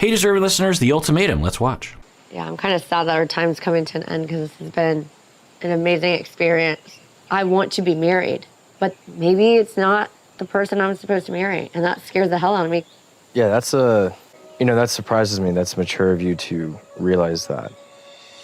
Hey, deserving listeners, The Ultimatum. Let's watch. Yeah, I'm kind of sad that our time's coming to an end because this has been an amazing experience. I want to be married, but maybe it's not the person I'm supposed to marry, and that scares the hell out of me. Yeah, that surprises me. That's mature of you to realize that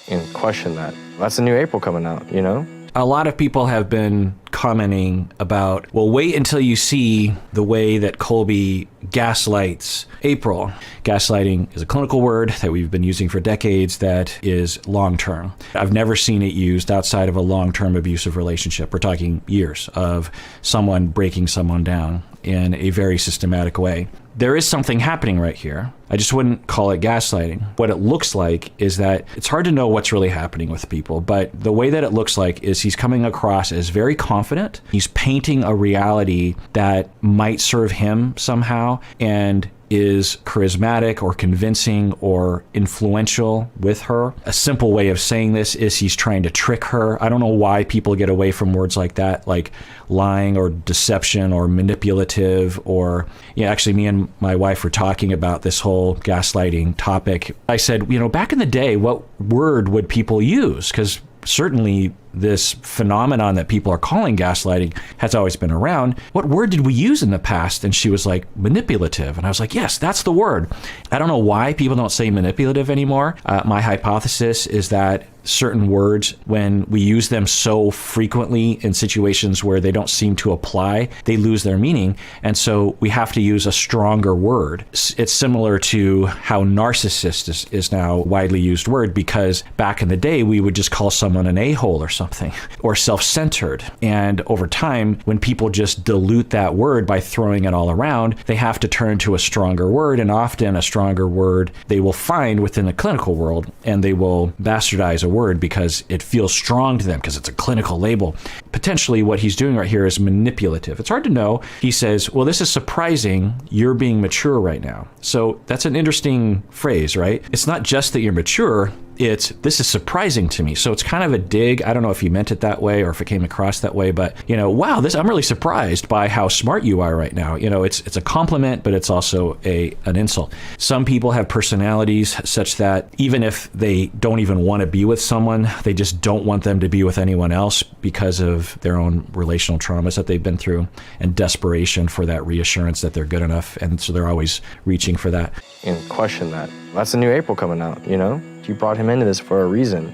and question that. That's a new April coming out, you know? A lot of people have been commenting about, well, wait until you see the way that Colby gaslights April. Gaslighting is a clinical word that we've been using for decades that is long-term. I've never seen it used outside of a long-term abusive relationship. We're talking years of someone breaking someone down in a very systematic way. There is something happening right here. I just wouldn't call it gaslighting. What it looks like is that it's hard to know what's really happening with people, but the way that it looks like is he's coming across as very confident. He's painting a reality that might serve him somehow and is charismatic or convincing or influential with her. A simple way of saying this is he's trying to trick her. I don't know why people get away from words like that, like lying or deception or manipulative or, actually me and my wife were talking about this whole gaslighting topic. I said, back in the day, what word would people use? Because certainly this phenomenon that people are calling gaslighting has always been around. What word did we use in the past? And she was like, manipulative. And I was like, yes, that's the word. I don't know why people don't say manipulative anymore. My hypothesis is that certain words, when we use them so frequently in situations where they don't seem to apply, they lose their meaning. And so we have to use a stronger word. It's similar to how narcissist is now a widely used word, because back in the day, we would just call someone an a-hole or something, or self-centered. And over time, when people just dilute that word by throwing it all around, they have to turn to a stronger word, and often a stronger word they will find within the clinical world, and they will bastardize a word because it feels strong to them because it's a clinical label. Potentially what he's doing right here is manipulative. It's hard to know. He says, well, this is surprising. You're being mature right now. So that's an interesting phrase, right? It's not just that you're mature. It's, this is surprising to me. So it's kind of a dig. I don't know if he meant it that way or if it came across that way, but wow, I'm really surprised by how smart you are right now. It's a compliment, but it's also an insult. Some people have personalities such that even if they don't even want to be with someone, they just don't want them to be with anyone else because of their own relational traumas that they've been through and desperation for that reassurance that they're good enough. And so they're always reaching for that. And question that. That's a new April coming out, You brought him into this for a reason.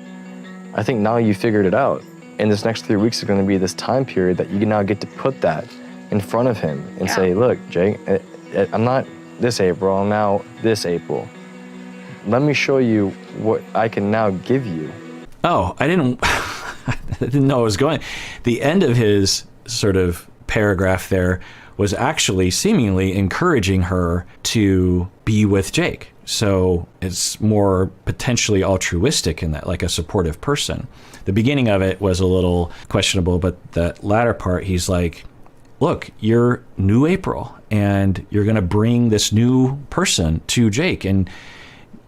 I think now you figured it out. And this next 3 weeks is going to be this time period that you now get to put that in front of him and say, look, Jake, I'm not this April, I'm now this April. Let me show you what I can now give you. Oh, I didn't know it was going. The end of his sort of paragraph there was actually seemingly encouraging her to be with Jake. So it's more potentially altruistic in that, like a supportive person. The beginning of it was a little questionable, but the latter part, he's like, look, you're new April and you're going to bring this new person to Jake. And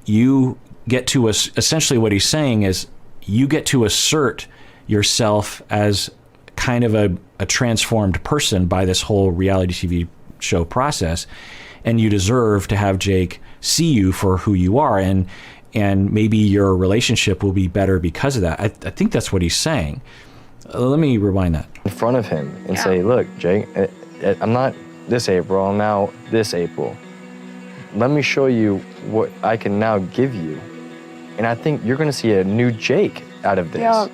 you get to, essentially what he's saying is you get to assert yourself as kind of a transformed person by this whole reality TV show process. And you deserve to have Jake see you for who you are, and maybe your relationship will be better because of that. I think that's what he's saying. Let me rewind that. In front of him and say, look, Jake, I'm not this April, I'm now this April. Let me show you what I can now give you. And I think you're going to see a new Jake out of this. Yeah.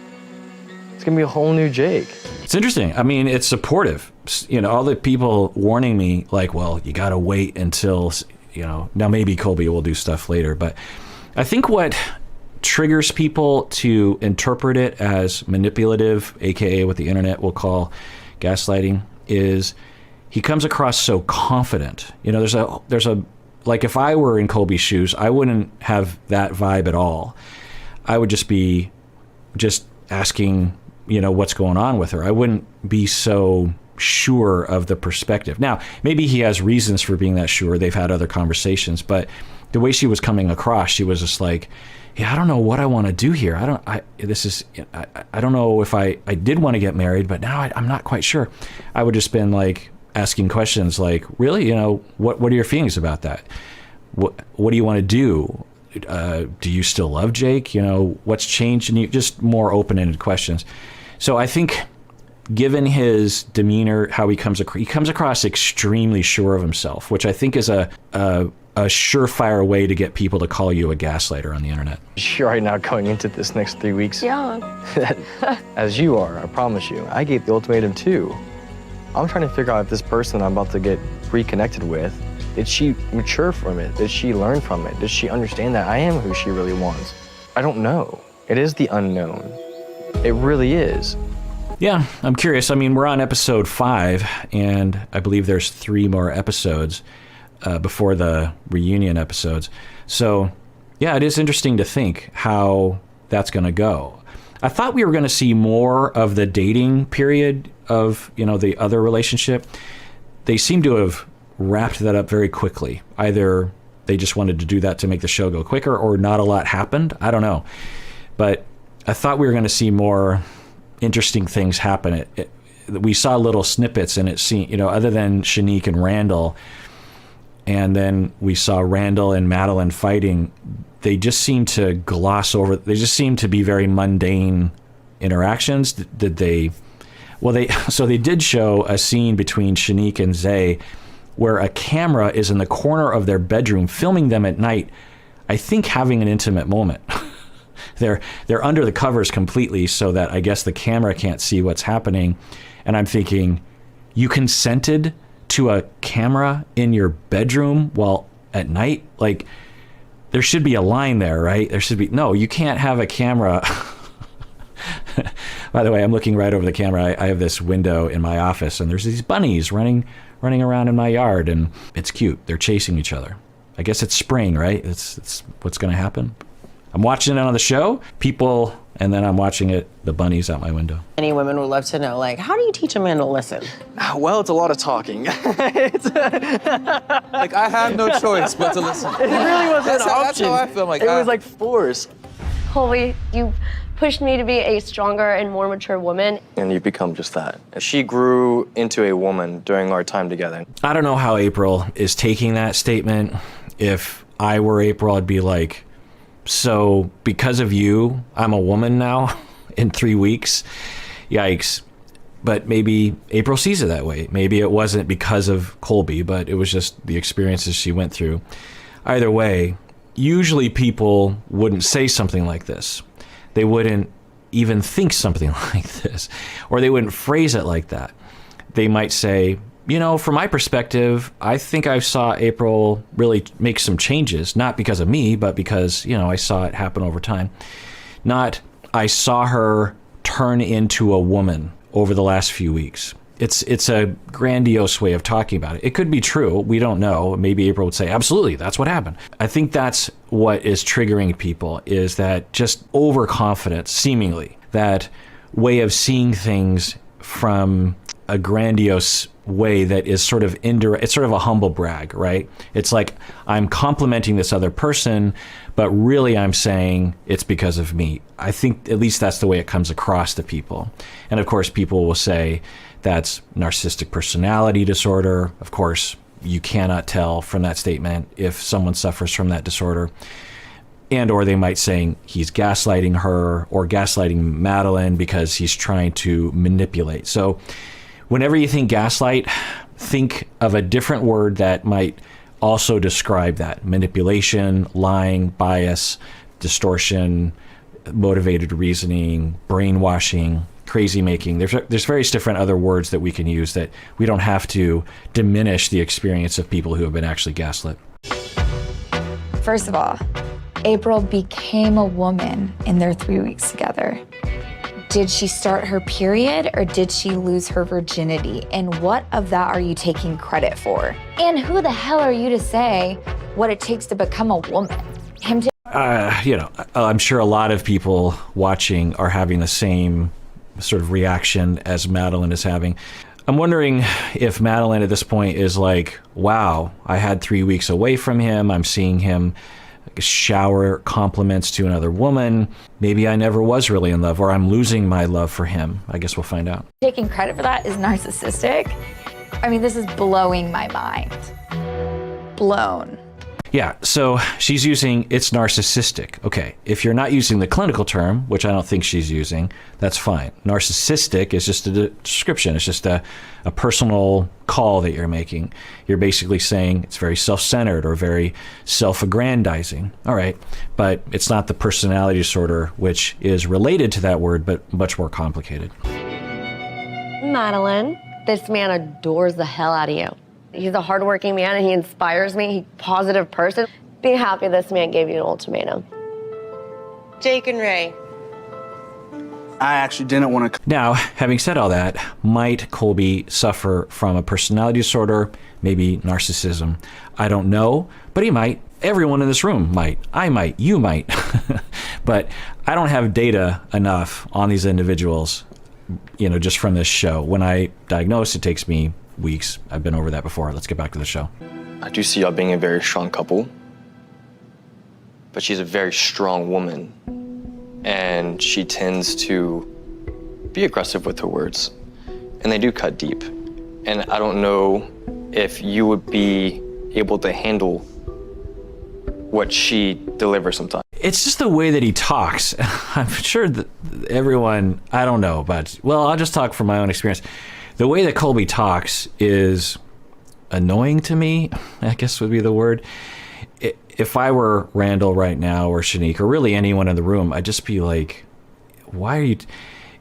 It's going to be a whole new Jake. It's interesting. I mean, it's supportive. All the people warning me, like, well, you got to wait until, now maybe Colby will do stuff later. But I think what triggers people to interpret it as manipulative, AKA what the internet will call gaslighting, is he comes across so confident. There's a, like if I were in Colby's shoes, I wouldn't have that vibe at all. I would just be asking, what's going on with her. I wouldn't be so sure of the perspective. Now, maybe he has reasons for being that sure. They've had other conversations, but the way she was coming across, she was just like, yeah, I don't know what I want to do here. I don't know if I did want to get married, but now I'm not quite sure. I would just been like asking questions like, really, what are your feelings about that? what do you want to do? Do you still love Jake? You know, what's changed? And just more open-ended questions. So I think given his demeanor, how he comes across extremely sure of himself, which I think is a surefire way to get people to call you a gaslighter on the internet. You're right now going into this next 3 weeks. Yeah. As you are, I promise you. I gave the ultimatum too. I'm trying to figure out if this person I'm about to get reconnected with, did she mature from it? Did she learn from it? Does she understand that I am who she really wants? I don't know. It is the unknown. It really is. Yeah, I'm curious. I mean, we're on episode 5, and I believe there's 3 more episodes before the reunion episodes. So, yeah, it is interesting to think how that's going to go. I thought we were going to see more of the dating period of, you know, the other relationship. They seem to have wrapped that up very quickly. Either they just wanted to do that to make the show go quicker, or not a lot happened. I don't know. But I thought we were going to see more interesting things happen. We saw little snippets, and it seemed, you know, other than Shanique and Randall, and then we saw Randall and Madlyn fighting, they just seemed to gloss over. They just seemed to be very mundane interactions. So they did show a scene between Shanique and Zay where a camera is in the corner of their bedroom filming them at night, I think having an intimate moment. They're under the covers completely so that I guess the camera can't see what's happening. And I'm thinking, you consented to a camera in your bedroom while at night? Like, there should be a line there, right? There should be, no, you can't have a camera. By the way, I'm looking right over the camera. I have this window in my office, and there's these bunnies running around in my yard, and it's cute. They're chasing each other. I guess it's spring, right? It's what's going to happen. I'm watching it on the show, people, and then I'm watching the bunnies out my window. Any women would love to know, like, how do you teach a man to listen? Well, it's a lot of talking. Like, I have no choice but to listen. It really wasn't an option. That's how I feel. Like, it was like forced. Colby, you pushed me to be a stronger and more mature woman. And you become just that. She grew into a woman during our time together. I don't know how April is taking that statement. If I were April, I'd be like, so because of you, I'm a woman now in 3 weeks? Yikes. But maybe April sees it that way. Maybe it wasn't because of Colby, but it was just the experiences she went through. Either way, usually people wouldn't say something like this. They wouldn't even think something like this, or they wouldn't phrase it like that. They might say, you know, from my perspective, I think I saw April really make some changes, not because of me, but because, you know, I saw it happen over time. Not, I saw her turn into a woman over the last few weeks. It's a grandiose way of talking about it. It could be true. We don't know. Maybe April would say, absolutely, that's what happened. I think that's what is triggering people, is that just overconfidence, seemingly, that way of seeing things from a grandiose way that is sort of indirect. It's sort of a humble brag, right? It's like, I'm complimenting this other person, but really I'm saying it's because of me. I think at least that's the way it comes across to people. And of course, people will say that's narcissistic personality disorder. Of course, you cannot tell from that statement if someone suffers from that disorder. And or they might say he's gaslighting her or gaslighting Madlyn because he's trying to manipulate. So whenever you think gaslight, think of a different word that might also describe that: manipulation, lying, bias, distortion, motivated reasoning, brainwashing, crazy making. There's various different other words that we can use that we don't have to diminish the experience of people who have been actually gaslit. First of all, April became a woman in their 3 weeks together. Did she start her period, or did she lose her virginity? And what of that are you taking credit for? And who the hell are you to say what it takes to become a woman? I'm sure a lot of people watching are having the same sort of reaction as Madlyn is having. I'm wondering if Madlyn at this point is like, wow, I had 3 weeks away from him. I'm seeing him shower compliments to another woman. Maybe I never was really in love, or I'm losing my love for him. I guess we'll find out. Taking credit for that is narcissistic. I mean, this is blowing my mind. Blown. Yeah, so she's using it's narcissistic. Okay, if you're not using the clinical term, which I don't think she's using, that's fine. Narcissistic is just a description. It's just a personal call that you're making. You're basically saying it's very self-centered or very self-aggrandizing. All right, but it's not the personality disorder, which is related to that word, but much more complicated. Madlyn, this man adores the hell out of you. He's a hardworking man and he inspires me. He's a positive person. Be happy this man gave you an ultimatum. Jake and Ray. I actually didn't want to. Now, having said all that, might Colby suffer from a personality disorder, maybe narcissism? I don't know, but he might. Everyone in this room might. I might. You might. But I don't have data enough on these individuals, just from this show. When I diagnose, it takes me weeks. I've been over that before. Let's get back to the show. I do see y'all being a very strong couple, but she's a very strong woman, and she tends to be aggressive with her words, and they do cut deep. And I don't know if you would be able to handle what she delivers sometimes. It's just the way that he talks. I'm sure that everyone, I don't know, but, well, I'll just talk from my own experience. The way that Colby talks is annoying to me, I guess would be the word. If I were Randall right now or Shanique or really anyone in the room, I'd just be like, why are you...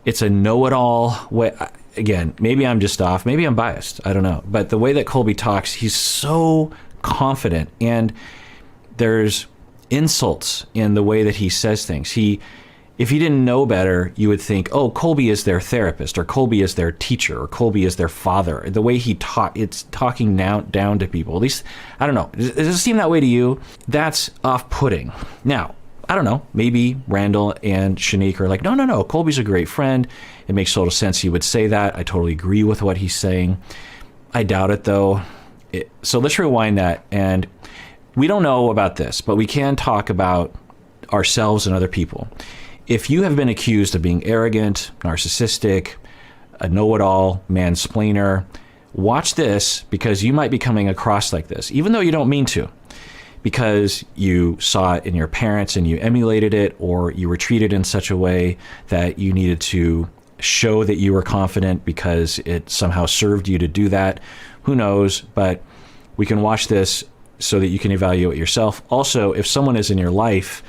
It's a know-it-all way. Again, maybe I'm just off. Maybe I'm biased. I don't know. But the way that Colby talks, he's so confident. And there's insults in the way that he says things. If you didn't know better, you would think, oh, Colby is their therapist, or Colby is their teacher, or Colby is their father. The way he it's talking down to people. At least, I don't know. Does it seem that way to you? That's off-putting. Now, I don't know. Maybe Randall and Shanique are like, no, Colby's a great friend. It makes total sense he would say that. I totally agree with what he's saying. I doubt it, though. So let's rewind that. And we don't know about this, but we can talk about ourselves and other people. If you have been accused of being arrogant, narcissistic, a know-it-all, mansplainer, watch this, because you might be coming across like this, even though you don't mean to, because you saw it in your parents and you emulated it, or you were treated in such a way that you needed to show that you were confident because it somehow served you to do that. Who knows? But we can watch this so that you can evaluate yourself. Also, if someone is in your life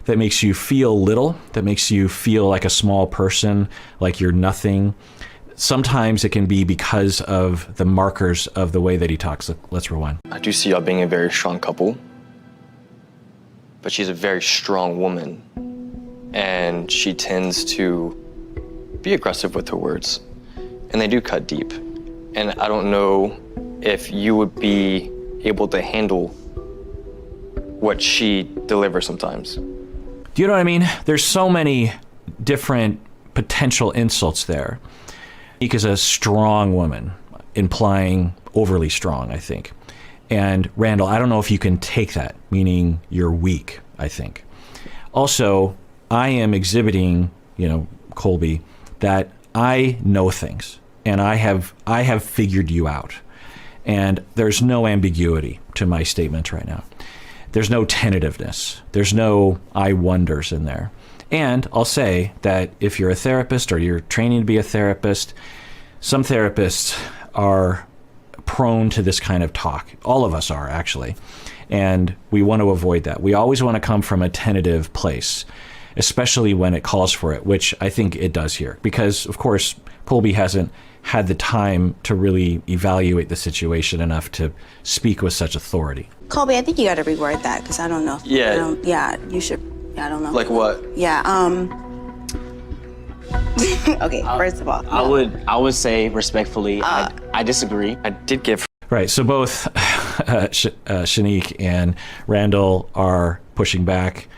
that makes you feel little, that makes you feel like a small person, like you're nothing, sometimes it can be because of the markers of the way that he talks. Let's rewind. I do see y'all being a very strong couple, but she's a very strong woman, and she tends to be aggressive with her words, and they do cut deep. And I don't know if you would be able to handle what she delivers sometimes. Do you know what I mean? There's so many different potential insults there. Shanique is a strong woman, implying overly strong, I think. And Randall, I don't know if you can take that, meaning you're weak, I think. Also, I am exhibiting, Colby, that I know things, and I have figured you out. And there's no ambiguity to my statement right now. There's no tentativeness. There's no I wonders in there. And I'll say that if you're a therapist or you're training to be a therapist, some therapists are prone to this kind of talk. All of us are, actually. And we want to avoid that. We always want to come from a tentative place, especially when it calls for it, which I think it does here. Because, of course, Colby hasn't had the time to really evaluate the situation enough to speak with such authority. Colby, I think you got to reword that, because I don't know. Yeah. You should. Yeah, I don't know. Like what? Yeah. Okay. First of all, I would say respectfully, I disagree. I did give. Right. So both Shanique and Randall are pushing back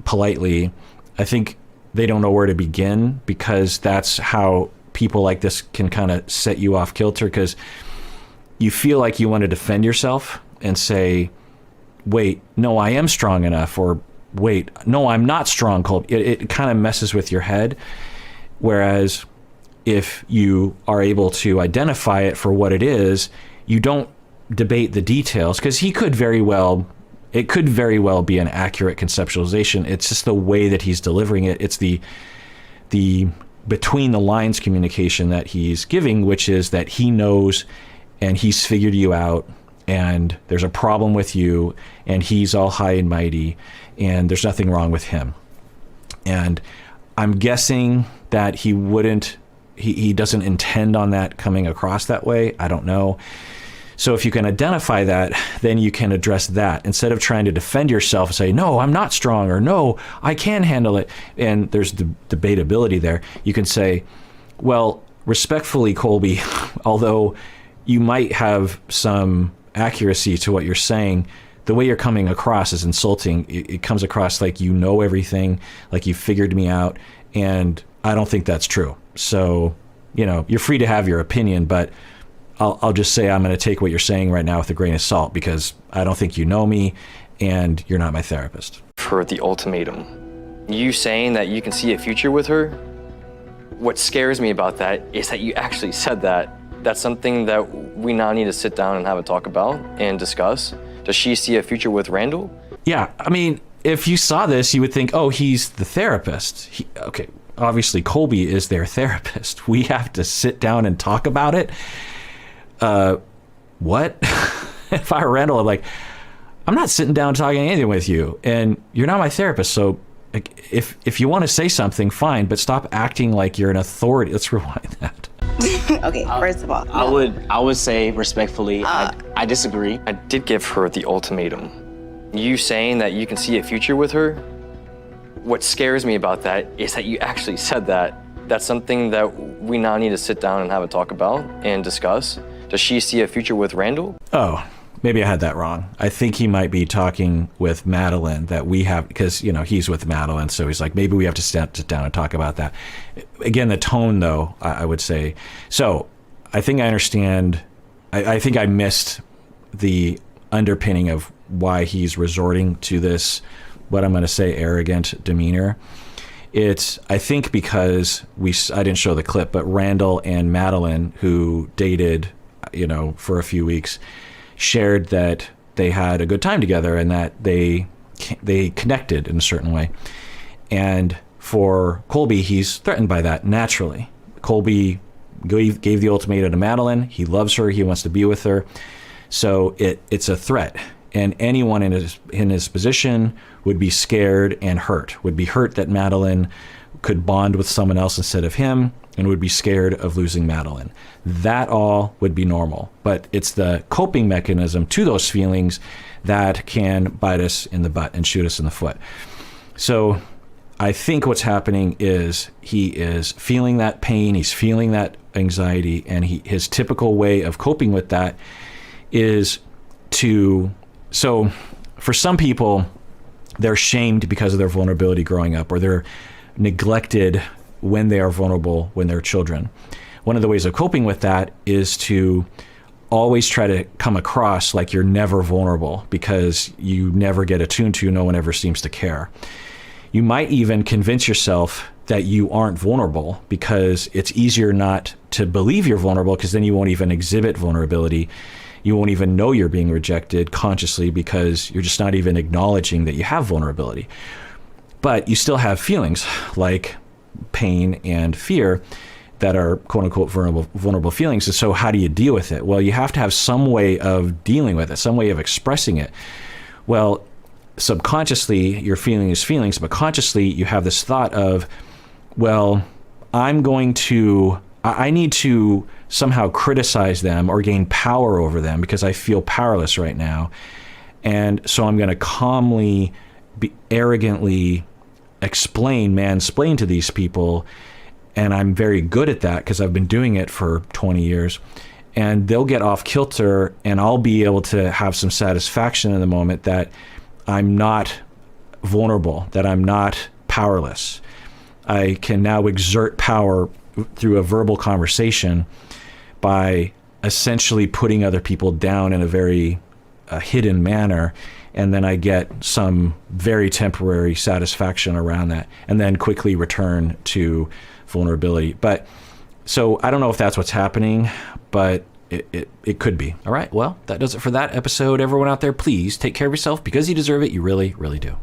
politely. I think they don't know where to begin, because that's how people like this can kind of set you off kilter, because you feel like you want to defend yourself and say, wait, no, I am strong enough, or wait, no, I'm not strong, Colby. It kind of messes with your head. Whereas if you are able to identify it for what it is, you don't debate the details, because he could very well it could very well be an accurate conceptualization. It's just the way that he's delivering it. It's the between the lines communication that he's giving, which is that he knows and he's figured you out, and there's a problem with you, and he's all high and mighty, and there's nothing wrong with him. And I'm guessing that he doesn't intend on that coming across that way. I don't know. So if you can identify that, then you can address that instead of trying to defend yourself and say, no, I'm not strong, or no, I can handle it. And there's the debatability there. You can say, well, respectfully, Colby, although you might have some accuracy to what you're saying, the way you're coming across is insulting. It comes across like you know everything, like you figured me out, and I don't think that's true. So, you're free to have your opinion, but I'll just say I'm going to take what you're saying right now with a grain of salt, because I don't think you know me and you're not my therapist. For the ultimatum, you saying that you can see a future with her, what scares me about that is that you actually said that. That's something that we now need to sit down and have a talk about and discuss. Does she see a future with Randall? Yeah, I mean, if you saw this, you would think, oh, he's the therapist. Okay, obviously Colby is their therapist. We have to sit down and talk about it. What? If I were Randall, I'm like, I'm not sitting down talking anything with you, and you're not my therapist. So if you want to say something, fine, but stop acting like you're an authority. Let's rewind that. Okay, first of all, I would say respectfully, I disagree. I did give her the ultimatum. You saying that you can see a future with her, what scares me about that is that you actually said that. That's something that we now need to sit down and have a talk about and discuss. Does she see a future with Randall? Oh, maybe I had that wrong. I think he might be talking with Madlyn, that we have, because, he's with Madlyn. So he's like, maybe we have to sit down and talk about that. Again, the tone, though, I would say. So I think I understand. I think I missed the underpinning of why he's resorting to this, what I'm going to say, arrogant demeanor. It's, I think, because I didn't show the clip, but Randall and Madlyn, who dated, for a few weeks, shared that they had a good time together and that they connected in a certain way. And for Colby, he's threatened by that naturally. Colby gave the ultimatum to Madlyn. He loves her. He wants to be with her. So it's a threat. And anyone in his position would be scared and hurt, would be hurt that Madlyn could bond with someone else instead of him, and would be scared of losing Madlyn. That all would be normal. But it's the coping mechanism to those feelings that can bite us in the butt and shoot us in the foot. So I think what's happening is he is feeling that pain, he's feeling that anxiety, and his typical way of coping with that is so for some people, they're shamed because of their vulnerability growing up, or they're neglected when they are vulnerable when they're children. One of the ways of coping with that is to always try to come across like you're never vulnerable, because you never get attuned to, no one ever seems to care. You might even convince yourself that you aren't vulnerable, because it's easier not to believe you're vulnerable, because then you won't even exhibit vulnerability. You won't even know you're being rejected consciously, because you're just not even acknowledging that you have vulnerability. But you still have feelings like pain and fear that are quote unquote vulnerable feelings. And so how do you deal with it? Well, you have to have some way of dealing with it, some way of expressing it. Well, subconsciously, your feeling is feelings, but consciously you have this thought of, well, I need to somehow criticize them or gain power over them because I feel powerless right now. And so I'm going to calmly, arrogantly mansplain to these people. And I'm very good at that because I've been doing it for 20 years. And they'll get off kilter, and I'll be able to have some satisfaction in the moment that I'm not vulnerable, that I'm not powerless. I can now exert power through a verbal conversation by essentially putting other people down in a very hidden manner, and then I get some very temporary satisfaction around that, and then quickly return to vulnerability. But so I don't know if that's what's happening, but it could be. All right, well, that does it for that episode. Everyone out there, please take care of yourself because you deserve it. You really, really do.